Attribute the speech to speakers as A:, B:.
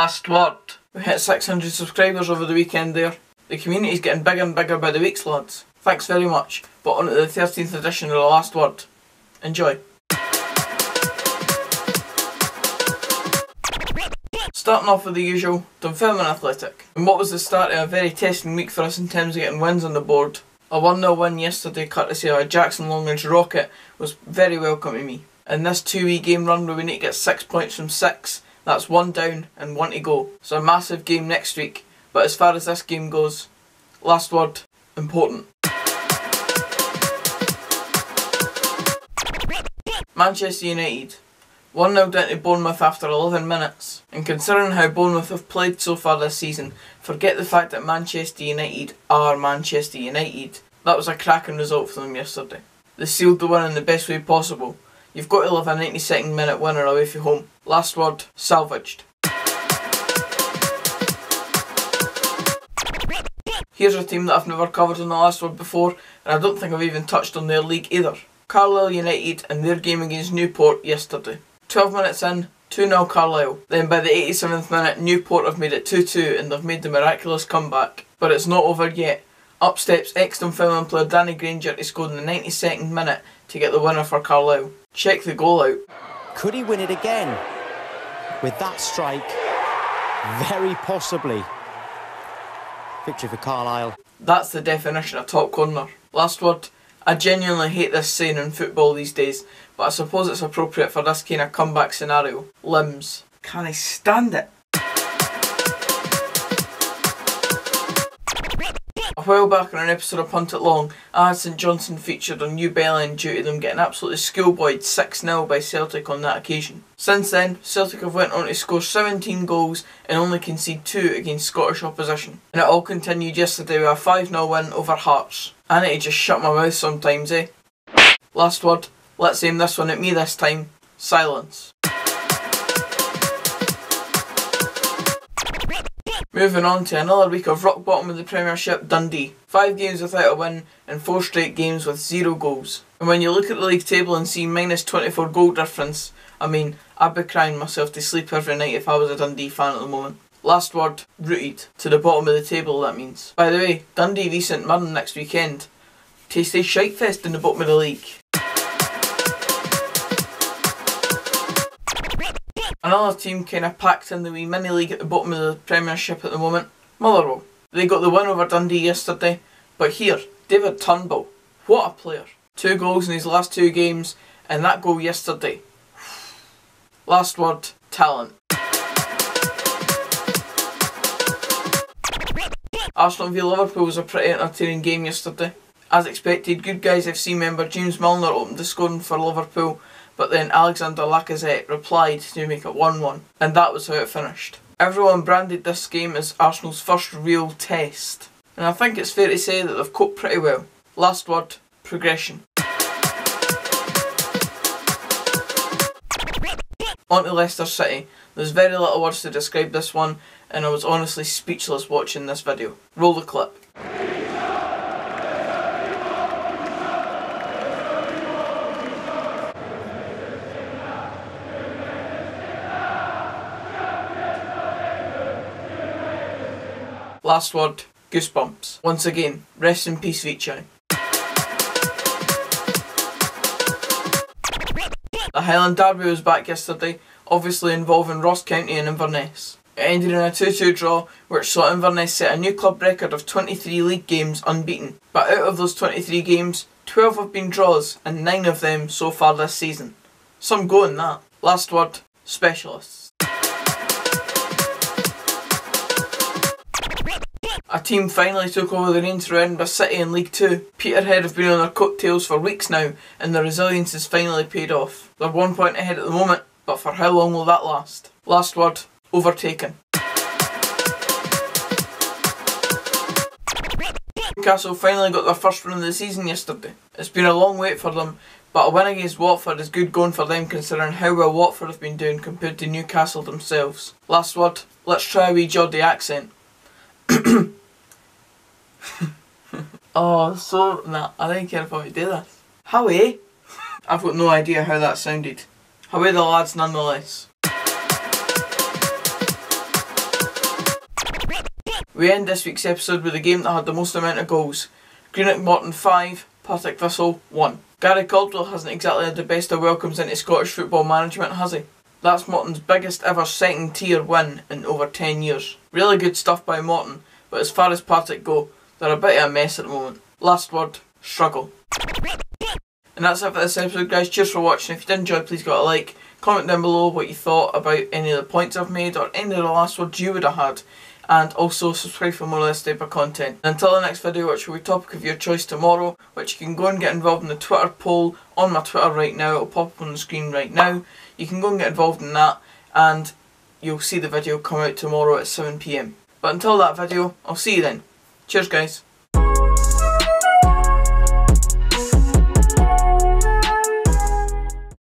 A: Last word. We hit 600 subscribers over the weekend there. The community's getting bigger and bigger by the weeks, lads. Thanks very much. But on to the 13th edition of The Last Word. Enjoy. Starting off with the usual, Dunfermline Athletic. And what was the start of a very testing week for us in terms of getting wins on the board. A 1-0 win yesterday courtesy of a Jackson Longridge rocket was very welcome to me. In this 2-week game run where we need to get 6 points from 6, that's 1 down and 1 to go. So a massive game next week, but as far as this game goes, last word, important. Manchester United. 1-0 down to Bournemouth after 11 minutes. And considering how Bournemouth have played so far this season, forget the fact that Manchester United are Manchester United. That was a cracking result for them yesterday. They sealed the win in the best way possible. You've got to love a 92nd minute winner away from home. Last word, salvaged. Here's a team that I've never covered on The Last Word before, and I don't think I've even touched on their league either. Carlisle United and their game against Newport yesterday. 12 minutes in, 2-0 Carlisle. Then by the 87th minute, Newport have made it 2-2 and they've made the miraculous comeback. But it's not over yet. Up steps ex-Dunfermline player Danny Granger to score in the 92nd minute to get the winner for Carlisle. Check the goal out.
B: Could he win it again? With that strike, very possibly. Victory for Carlisle.
A: That's the definition of top corner. Last word. I genuinely hate this saying in football these days, but I suppose it's appropriate for this kind of comeback scenario. Limbs. Can I stand it? A while back on an episode of Punt It Long, I had St Johnstone featured on New Bellend due to them getting absolutely schoolboyed 6-0 by Celtic on that occasion. Since then, Celtic have went on to score 17 goals and only concede 2 against Scottish opposition. And it all continued yesterday with a 5-0 win over Hearts. I need to just shut my mouth sometimes, eh? Last word, let's aim this one at me this time. Silence. Moving on to another week of rock bottom of the Premiership, Dundee. 5 games without a win and 4 straight games with 0 goals. And when you look at the league table and see minus 24 goal difference, I mean, I'd be crying myself to sleep every night if I was a Dundee fan at the moment. Last word, rooted. To the bottom of the table, that means. By the way, Dundee v St Mirren next weekend. Tasty shitefest in the bottom of the league. Another team kind of packed in the wee mini league at the bottom of the Premiership at the moment, Motherwell. They got the win over Dundee yesterday, but here, David Turnbull, what a player. 2 goals in his last 2 games, and that goal yesterday. Last word, talent. Arsenal v Liverpool was a pretty entertaining game yesterday. As expected, Good Guys FC member James Milner opened the scoring for Liverpool, but then Alexander Lacazette replied to make it 1-1, and that was how it finished. Everyone branded this game as Arsenal's first real test, and I think it's fair to say that they've coped pretty well. Last word, progression. On to Leicester City. There's very little words to describe this one, and I was honestly speechless watching this video. Roll the clip. Last word, goosebumps. Once again, rest in peace Vichai. The Highland Derby was back yesterday, obviously involving Ross County and Inverness. It ended in a 2-2 draw, which saw Inverness set a new club record of 23 league games unbeaten. But out of those 23 games, 12 have been draws, and 9 of them so far this season. Some go in that. Last word, specialists. A team finally took over the reins for Edinburgh City in League 2. Peterhead have been on their coattails for weeks now, and their resilience has finally paid off. They're 1 point ahead at the moment, but for how long will that last? Last word, overtaken. Newcastle finally got their first win of the season yesterday. It's been a long wait for them, but a win against Watford is good going for them considering how well Watford have been doing compared to Newcastle themselves. Last word, let's try a wee Geordie accent. Nah, I don't care if I do this. How I've got no idea how that sounded. How the lads nonetheless. We end this week's episode with the game that had the most amount of goals. Greenock Morton 5, Partick Thistle 1. Gary Caldwell hasn't exactly had the best of welcomes into Scottish football management, has he? That's Morton's biggest ever second tier win in over 10 years. Really good stuff by Morton, but as far as Partick go, they're a bit of a mess at the moment. Last word, struggle. And that's it for this episode, guys. Cheers for watching. If you did enjoy, please go a like. Comment down below what you thought about any of the points I've made or any of the last words you would have had. And also subscribe for more of this type of content. And until the next video, which will be topic of your choice tomorrow, which you can go and get involved in the Twitter poll on my Twitter right now. It'll pop up on the screen right now. You can go and get involved in that, and you'll see the video come out tomorrow at 7 PM. But until that video, I'll see you then. Cheers, guys.